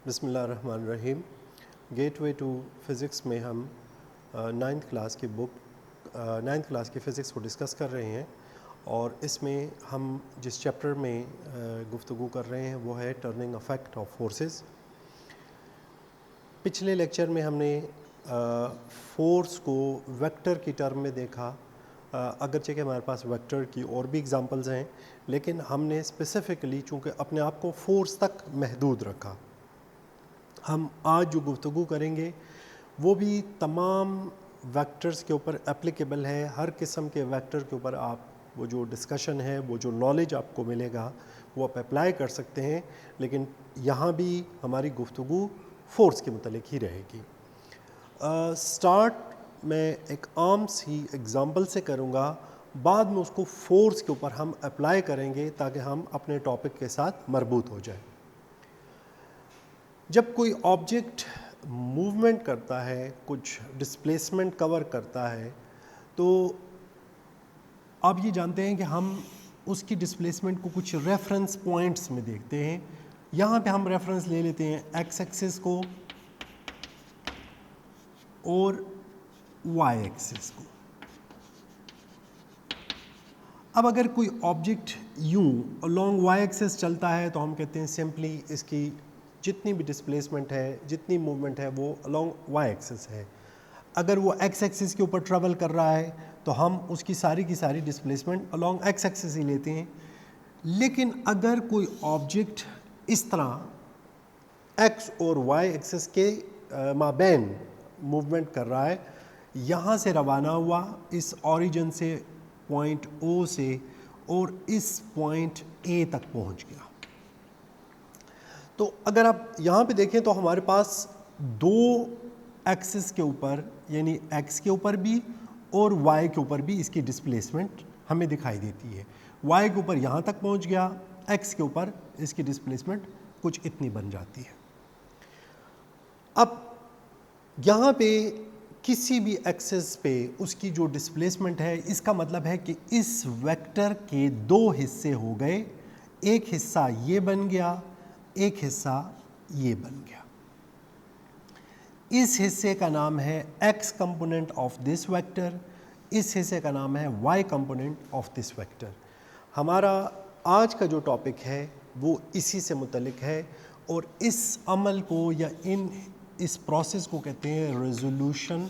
बिस्मिल्लाहिर्रहमानिर्रहीम। Gateway to physics में हम नाइन्थ क्लास की फ़िज़िक्स को डिस्कस कर रहे हैं और इसमें हम जिस चैप्टर में गुफ्तगू कर रहे हैं वो है टर्निंग इफ़ेक्ट ऑफ फोर्सेस। पिछले लेक्चर में हमने फोर्स को वेक्टर की टर्म में देखा। अगरचे कि हमारे पास वेक्टर की और भी एग्जांपल्स हैं, लेकिन हमने स्पेसिफ़िकली चूँकि अपने आप को फोर्स तक महदूद रखा। हम आज जो गुफ्तगू करेंगे वो भी तमाम वेक्टर्स के ऊपर एप्लीकेबल है। हर किस्म के वेक्टर के ऊपर आप वो जो डिस्कशन है, वो जो नॉलेज आपको मिलेगा वो आप अप्लाई कर सकते हैं, लेकिन यहाँ भी हमारी गुफ्तगू फोर्स के मुतल्लिक ही रहेगी। स्टार्ट मैं एक आम सी एग्ज़ाम्पल से करूँगा, बाद में उसको फोर्स के ऊपर हम अप्लाई करेंगे ताकि हम अपने टॉपिक के साथ मरबूत हो जाए। जब कोई ऑब्जेक्ट मूवमेंट करता है, कुछ डिस्प्लेसमेंट कवर करता है, तो आप ये जानते हैं कि हम उसकी डिस्प्लेसमेंट को कुछ रेफरेंस पॉइंट्स में देखते हैं। यहाँ पे हम रेफरेंस ले लेते हैं एक्स एक्सिस को और वाई एक्सिस को। अब अगर कोई ऑब्जेक्ट यूं अलोंग वाई एक्सिस चलता है तो हम कहते हैं सिंपली इसकी जितनी भी डिस्प्लेसमेंट है, जितनी मूवमेंट है, वो अलोंग वाई एक्सिस है। अगर वो एक्स एक्सिस के ऊपर ट्रैवल कर रहा है तो हम उसकी सारी की सारी डिस्प्लेसमेंट अलोंग एक्स एक्सिस ही लेते हैं। लेकिन अगर कोई ऑब्जेक्ट इस तरह एक्स और वाई एक्सिस के माबैन मूवमेंट कर रहा है, यहाँ से रवाना हुआ इस ओरिजिन से पॉइंट ओ से और इस पॉइंट ए तक पहुँच गया, तो अगर आप यहाँ पे देखें तो हमारे पास दो एक्सिस के ऊपर, यानी एक्स के ऊपर भी और वाई के ऊपर भी इसकी डिस्प्लेसमेंट हमें दिखाई देती है। वाई के ऊपर यहाँ तक पहुँच गया, एक्स के ऊपर इसकी डिस्प्लेसमेंट कुछ इतनी बन जाती है। अब यहाँ पे किसी भी एक्सिस पे उसकी जो डिस्प्लेसमेंट है, इसका मतलब है कि इस वेक्टर के दो हिस्से हो गए। एक हिस्सा ये बन गया, एक हिस्सा ये बन गया। इस हिस्से का नाम है x component of this vector, इस हिस्से का नाम है y component of this vector. हमारा आज का जो टॉपिक है वो इसी से मुतल्लिक है और इस अमल को या इस प्रोसेस को कहते हैं रेजोल्यूशन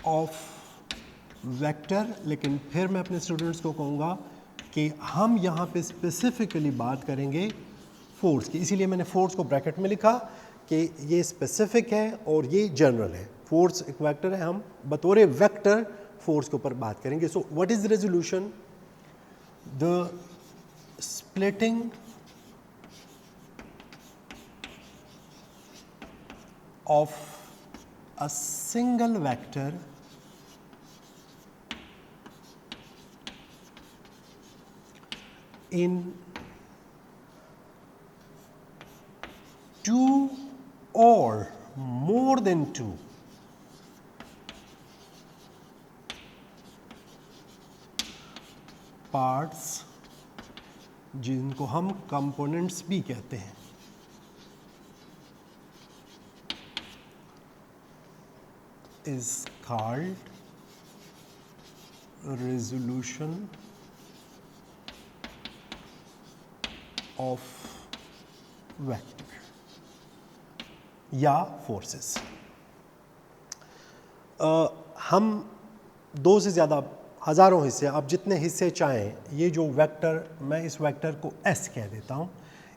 ऑफ वेक्टर। लेकिन फिर मैं अपने स्टूडेंट्स को कहूँगा कि हम यहाँ पे स्पेसिफिकली बात करेंगे फोर्स की, इसीलिए मैंने फोर्स को ब्रैकेट में लिखा कि ये स्पेसिफिक है और ये जनरल है। फोर्स एक वेक्टर है, हम बतौर वेक्टर फोर्स के ऊपर बात करेंगे। So what is resolution? The splitting of a single vector in two or more than two parts, जिनको हम कंपोनेंट्स भी कहते हैं, is called resolution of vector या forces। हम दो से ज़्यादा हज़ारों हिस्से, आप जितने हिस्से चाहें, ये जो वेक्टर, मैं इस वेक्टर को S कह देता हूँ,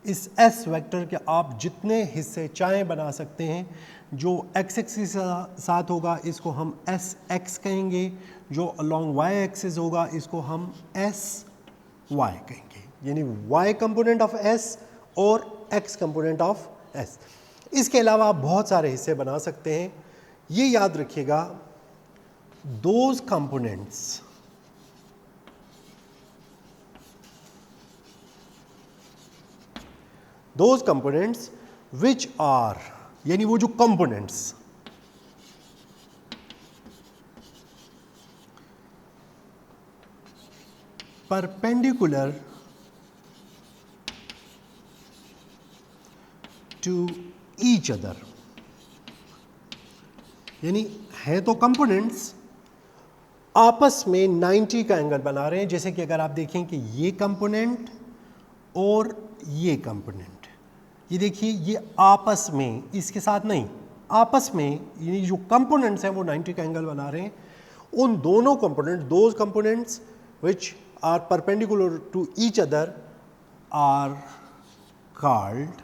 इस S वेक्टर के आप जितने हिस्से चाहें बना सकते हैं। जो x एक्सिस के साथ होगा इसको हम एस एक्स कहेंगे, जो अलोंग y एक्सिस होगा इसको हम एस वाई कहेंगे, यानी y कंपोनेंट ऑफ s और x कंपोनेंट ऑफ s। इसके अलावा आप बहुत सारे हिस्से बना सकते हैं। ये याद रखिएगा, दोज कंपोनेंट्स विच आर, यानी वो जो components perpendicular to each other, यानी है तो कंपोनेंट्स, आपस में 90 का एंगल बना रहे हैं। जैसे कि अगर आप देखें कि ये कंपोनेंट और ये कंपोनेंट, ये देखिए ये आपस में, इसके साथ नहीं, आपस में ये जो कंपोनेंट्स हैं वो 90 का एंगल बना रहे हैं। उन दोनों component, those components which are perpendicular to each other are called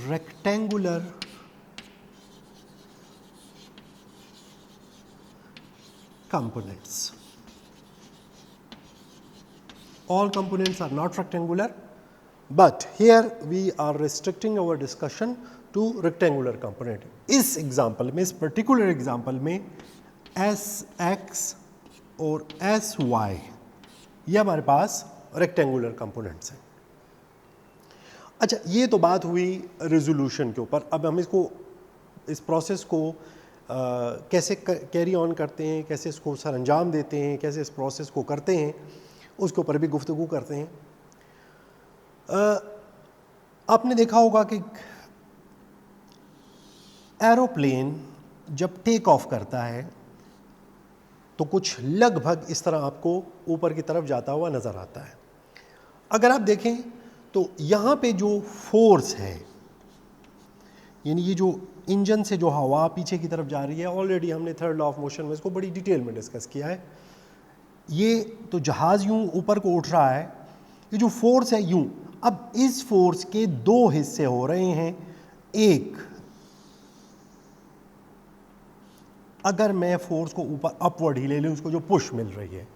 rectangular components. All components are not rectangular, but here we are restricting our discussion to rectangular component. इस एग्जाम्पल में, इस पर्टिकुलर एग्जाम्पल में Sx और Sy ये हमारे पास rectangular components हैं। अच्छा, ये तो बात हुई रेजोल्यूशन के ऊपर। अब हम इसको, इस प्रोसेस को कैसे कैरी ऑन करते हैं, कैसे इसको सर अंजाम देते हैं, कैसे इस प्रोसेस को करते हैं, उसके ऊपर भी गुफ्तगू करते हैं। आपने देखा होगा कि एरोप्लेन जब टेक ऑफ करता है तो कुछ लगभग इस तरह आपको ऊपर की तरफ जाता हुआ नज़र आता है। अगर आप देखें तो यहाँ पे जो फोर्स है, यानी ये जो इंजन से जो हवा पीछे की तरफ जा रही है, ऑलरेडी हमने थर्ड लॉ ऑफ मोशन में इसको बड़ी डिटेल में डिस्कस किया है। ये तो जहाज़ यूं ऊपर को उठ रहा है, ये जो फोर्स है यूं, अब इस फोर्स के दो हिस्से हो रहे हैं। एक, अगर मैं फोर्स को ऊपर अपवर्ड ही ले लूँ, उसको जो पुश मिल रही है,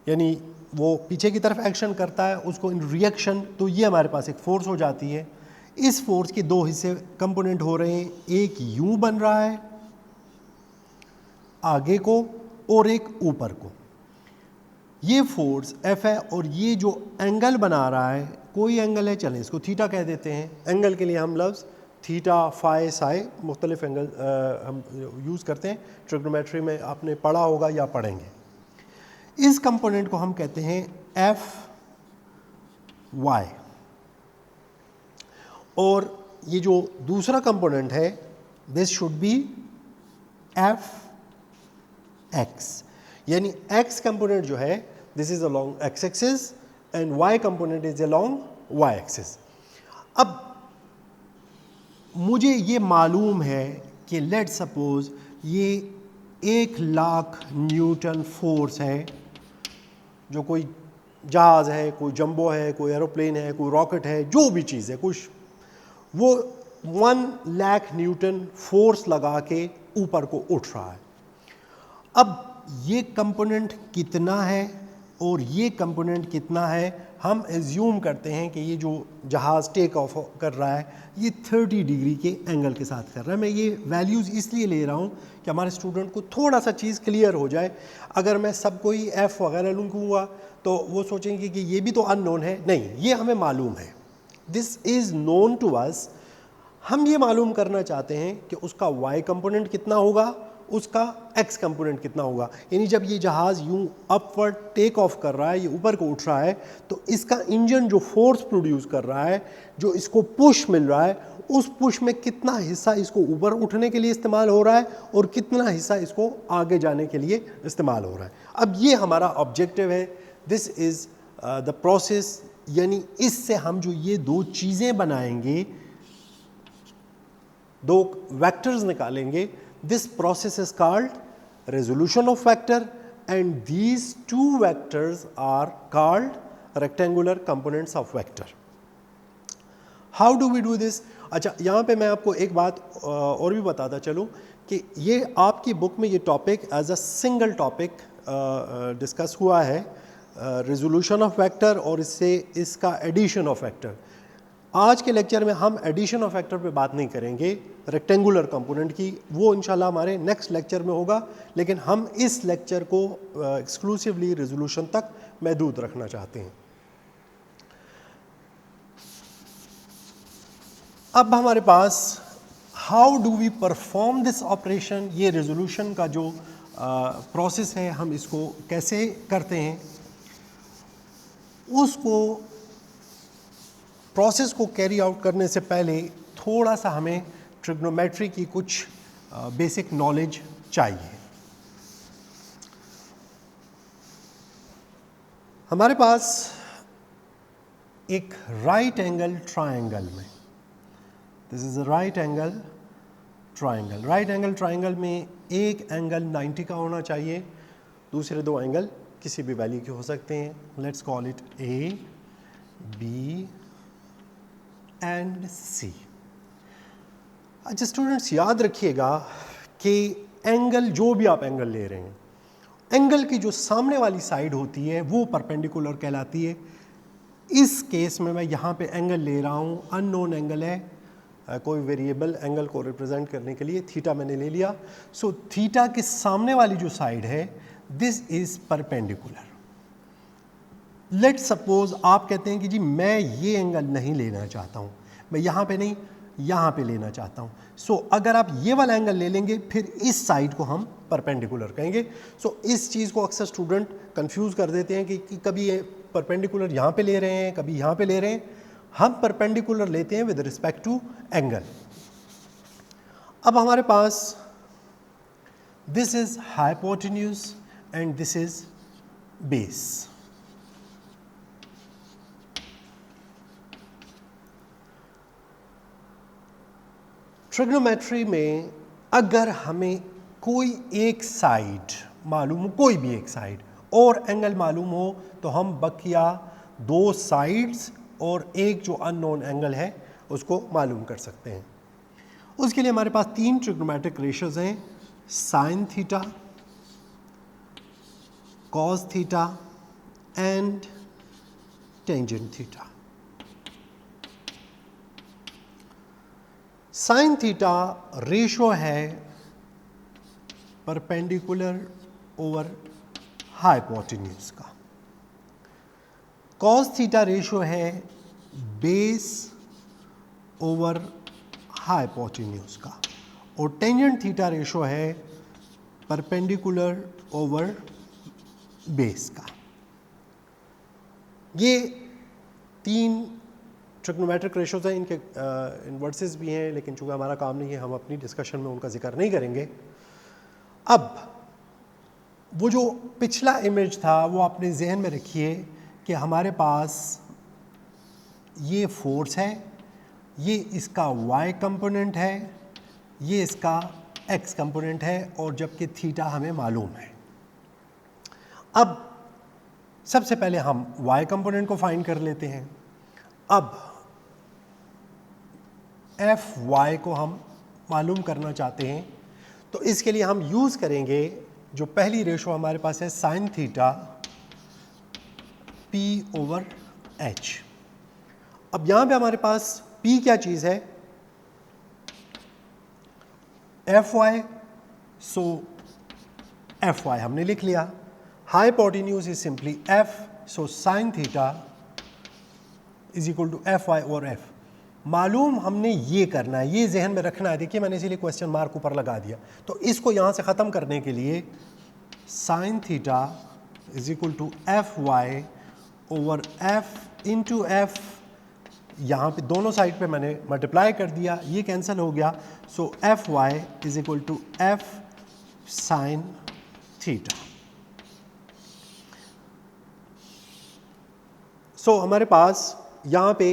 यानी वो पीछे की तरफ एक्शन करता है, उसको इन रिएक्शन, तो ये हमारे पास एक फोर्स हो जाती है। इस फोर्स के दो हिस्से कंपोनेंट हो रहे हैं, एक यूं बन रहा है आगे को और एक ऊपर को। ये फोर्स F है और ये जो एंगल बना रहा है, कोई एंगल है, चलें इसको थीटा कह देते हैं। एंगल के लिए हम लफ्ज़ थीटा, फाई, साई मुख्तलिफ एंगल हम यूज़ करते हैं। ट्रिग्नोमेट्री में आपने पढ़ा होगा या पढ़ेंगे। इस कंपोनेंट को हम कहते हैं एफ वाई, और ये जो दूसरा कंपोनेंट है this should be F X, यानी एक्स कंपोनेंट जो है this is along X axis and Y component is along Y axis. अब मुझे ये मालूम है कि लेट सपोज ये 1,00,000 न्यूटन फोर्स है, जो कोई जहाज़ है, कोई जंबो है, कोई एरोप्लेन है, कोई रॉकेट है, जो भी चीज़ है कुछ, वो 1,00,000 न्यूटन फोर्स लगा के ऊपर को उठ रहा है। अब ये कंपोनेंट कितना है और ये कंपोनेंट कितना है, हम एज्यूम करते हैं कि ये जो जहाज़ टेक ऑफ कर रहा है ये 30 डिग्री के एंगल के साथ कर रहा है। मैं ये वैल्यूज़ इसलिए ले रहा हूँ कि हमारे स्टूडेंट को थोड़ा सा चीज़ क्लियर हो जाए। अगर मैं सबको ही एफ़ वगैरह लूँगा तो वो सोचेंगे कि ये भी तो अननोन है। नहीं, ये हमें मालूम है, this is known to us. हम ये मालूम करना चाहते हैं कि उसका वाई कंपोनेंट कितना होगा, उसका एक्स कंपोनेंट कितना होगा। यानी जब ये जहाज़ यूं अपवर्ड टेक ऑफ कर रहा है, ये ऊपर को उठ रहा है, तो इसका इंजन जो फोर्स प्रोड्यूस कर रहा है, जो इसको पुश मिल रहा है, उस पुश में कितना हिस्सा इसको ऊपर उठने के लिए इस्तेमाल हो रहा है और कितना हिस्सा इसको आगे जाने के लिए इस्तेमाल हो रहा है। अब ये हमारा ऑब्जेक्टिव है, दिस इज़ द प्रोसेस। यानी इससे हम जो ये दो चीज़ें बनाएंगे, दो वेक्टर्स निकालेंगे, this process is called resolution of vector, and these two vectors are called rectangular components of vector. How do we do this? अच्छा, यहाँ पे मैं आपको एक बात और भी बताता चलूँ कि ये आपकी बुक में ये topic as a single topic discuss हुआ है, रेजोल्यूशन ऑफ वेक्टर और इससे इसका एडिशन ऑफ वेक्टर। आज के लेक्चर में हम एडिशन ऑफ वेक्टर पे बात नहीं करेंगे, रेक्टेंगुलर कंपोनेंट की, वो इंशाल्लाह हमारे नेक्स्ट लेक्चर में होगा। लेकिन हम इस लेक्चर को एक्सक्लूसिवली रेजोल्यूशन तक महदूद रखना चाहते हैं। अब हमारे पास how do we perform this operation, ये रेजोल्यूशन का जो प्रोसेस है हम इसको कैसे करते हैं, उसको प्रोसेस को कैरी आउट करने से पहले थोड़ा सा हमें ट्रिग्नोमेट्री की कुछ बेसिक नॉलेज चाहिए। हमारे पास एक राइट एंगल ट्रायंगल में, this is a right angle triangle, right angle triangle में एक एंगल 90 का होना चाहिए, दूसरे दो एंगल किसी भी वैल्यू के हो सकते हैं। Let's call it A, B and C. अच्छा स्टूडेंट्स, याद रखिएगा कि एंगल, जो भी आप एंगल ले रहे हैं, एंगल की जो सामने वाली साइड होती है वो परपेंडिकुलर कहलाती है। इस केस में मैं यहाँ पे एंगल ले रहा हूँ, अननोन एंगल है, कोई वेरिएबल एंगल को रिप्रेजेंट करने के लिए थीटा मैंने ले लिया। सो थीटा के सामने वाली जो साइड है, this is perpendicular. Let suppose आप कहते हैं कि जी मैं ये एंगल नहीं लेना चाहता हूँ, मैं यहाँ पे नहीं यहाँ पे लेना चाहता हूँ। सो अगर आप ये वाला एंगल ले लेंगे फिर इस साइड को हम परपेंडिकुलर कहेंगे। सो इस चीज़ को अक्सर स्टूडेंट कंफ्यूज कर देते हैं कि कभी ये परपेंडिकुलर यहाँ पे ले रहे हैं, कभी यहाँ पे ले रहे हैं। हम परपेंडिकुलर लेते हैं विद रिस्पेक्ट टू एंगल। अब हमारे पास this is hypotenuse and this is base. Trigonometry में अगर हमें कोई एक साइड मालूम हो, कोई भी एक साइड और एंगल मालूम हो, तो हम बकिया दो साइड्स और एक जो अननोन एंगल है उसको मालूम कर सकते हैं। उसके लिए हमारे पास तीन ट्रिग्नोमेट्रिक रेशियोज हैं, sine theta, cos theta and tangent theta. Sine theta ratio है परपेंडिकुलर ओवर हाइपोटेन्यूज का, कॉस थीटा रेशो है बेस ओवर हाइपोटेन्यूज का, और टेंजेंट थीटा रेशो है परपेंडिकुलर ओवर बेस का। ये तीन ट्रिग्नोमेट्रिक रेशोज हैं, इनके इन्वर्सेस भी हैं, लेकिन चूंकि हमारा काम नहीं है हम अपनी डिस्कशन में उनका जिक्र नहीं करेंगे। अब वो जो पिछला इमेज था वो अपने जहन में रखिए कि हमारे पास ये फोर्स है, ये इसका y कंपोनेंट है, ये इसका x कंपोनेंट है, और जबकि थीटा हमें मालूम है। अब सबसे पहले हम y कंपोनेंट को फाइंड कर लेते हैं। अब fy को हम मालूम करना चाहते हैं, तो इसके लिए हम यूज़ करेंगे जो पहली रेशो हमारे पास है sine theta p over h। अब यहाँ पे हमारे पास p क्या चीज़ है, fy, सो fy हमने लिख लिया। Hypotenuse is simply f, so sine theta is equal to fy और f। मालूम हमने ये करना है, ये जहन में रखना है। देखिए मैंने इसीलिए क्वेश्चन मार्क ऊपर लगा दिया। तो इसको यहाँ से ख़त्म करने के लिए sine theta is equal to fy over f into f, यहाँ पे दोनों साइड पे मैंने मल्टीप्लाई कर दिया, ये कैंसिल हो गया। So fy is equal to f sine theta. So हमारे पास यहाँ पे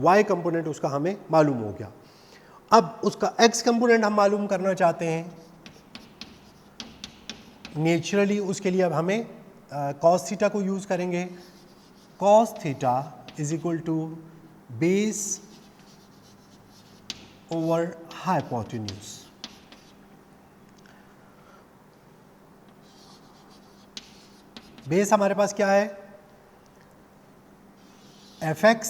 y कंपोनेंट उसका हमें मालूम हो गया। अब उसका x कंपोनेंट हम मालूम करना चाहते हैं। नेचुरली उसके लिए अब हमें cos थीटा को यूज़ करेंगे। cos theta is equal to base over hypotenuse. Base हमारे पास क्या है, fx,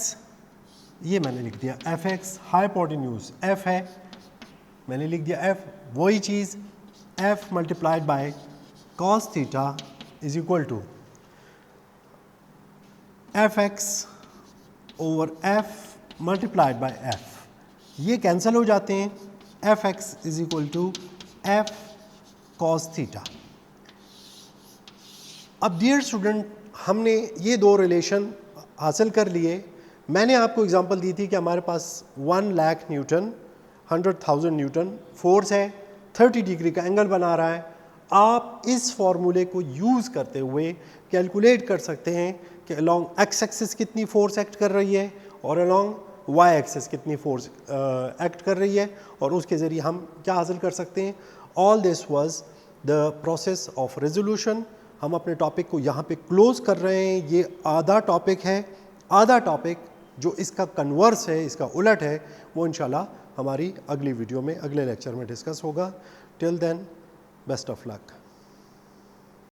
ये मैंने लिख दिया fx, हाइपोटेन्यूज f है, मैंने लिख दिया f, वही चीज़ f multiplied by cos theta is equal to fx over f multiplied by f, ये कैंसिल हो जाते हैं। fx is equal to f cos theta. अब डियर स्टूडेंट, हमने ये दो रिलेशन हासिल कर लिए मैंने आपको एग्जांपल दी थी कि हमारे पास 1 लाख न्यूटन 100,000 न्यूटन फोर्स है, 30 डिग्री का एंगल बना रहा है। आप इस फॉर्मूले को यूज़ करते हुए कैलकुलेट कर सकते हैं कि अलोंग एक्स एक्सिस कितनी फोर्स एक्ट कर रही है और अलोंग वाई एक्सिस कितनी फोर्स एक्ट कर रही है, और उसके ज़रिए हम क्या हासिल कर सकते हैं। All this was the process of resolution. हम अपने टॉपिक को यहाँ पे क्लोज कर रहे हैं। ये आधा टॉपिक है, आधा टॉपिक जो इसका कन्वर्स है, इसका उलट है, वो इंशाल्लाह हमारी अगली वीडियो में, अगले लेक्चर में डिस्कस होगा। Till then, best of luck.